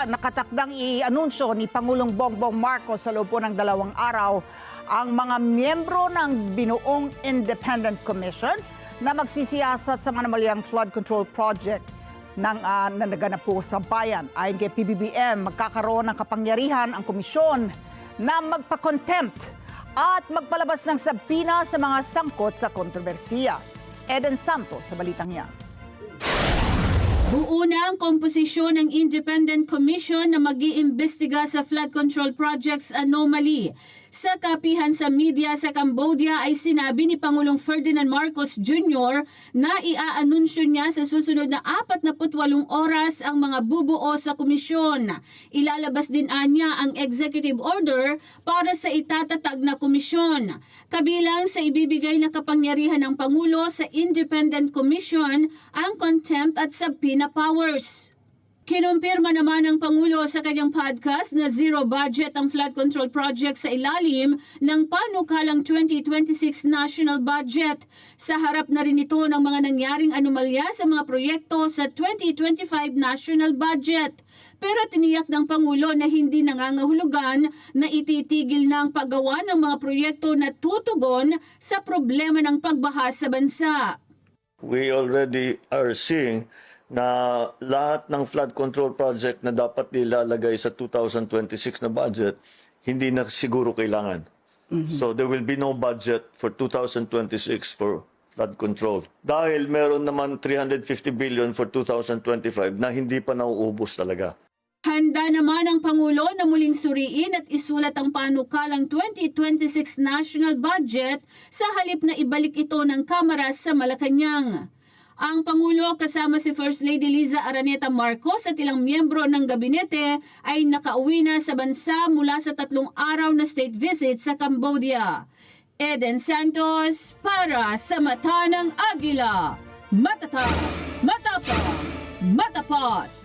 Nakatakdang i-anunsyo ni Pangulong Bongbong Marcos sa loob po ng 2 araw ang mga miyembro ng binuong Independent Commission na magsisiyasat sa manumalyang flood control project na naganap po sa bayan. Ayon kay PBBM, magkakaroon ng kapangyarihan ang komisyon na magpa-contempt at magpalabas ng sabina sa mga sangkot sa kontrobersiya. Eden Santos sa balitang yan. Buo na ang komposisyon ng Independent Commission na mag-iimbestiga sa flood control projects anomaly. Sa kapihan sa media sa Cambodia ay sinabi ni Pangulong Ferdinand Marcos Jr. na iaanunsyo niya sa susunod na 48 oras ang mga bubuo sa komisyon. Ilalabas din anya ang executive order para sa itatatag na komisyon. Kabilang sa ibibigay na kapangyarihan ng Pangulo sa Independent Commission ang contempt at subpoena powers. Kinumpirma naman ng Pangulo sa kanyang podcast na zero budget ang flood control project sa ilalim ng panukalang 2026 national budget. Sa harap na rin ito ng mga nangyaring anomalya sa mga proyekto sa 2025 national budget. Pero tiniyak ng Pangulo na hindi nangangahulugan na ititigil na ang paggawa ng mga proyekto na tutugon sa problema ng pagbaha sa bansa. We already are seeing na lahat ng flood control project na dapat nilalagay sa 2026 na budget, hindi na siguro kailangan. So there will be no budget for 2026 for flood control. Dahil meron naman 350 billion for 2025 na hindi pa nauubos talaga. Handa naman ang Pangulo na muling suriin at isulat ang panukalang 2026 national budget sa halip na ibalik ito ng Kamara sa Malacanang. Ang Pangulo kasama si First Lady Liza Araneta Marcos at ilang miyembro ng gabinete ay nakauwi na sa bansa mula sa 3 araw na state visit sa Cambodia. Eden Santos para sa Mata ng Agila. Matata, matapa, matapat.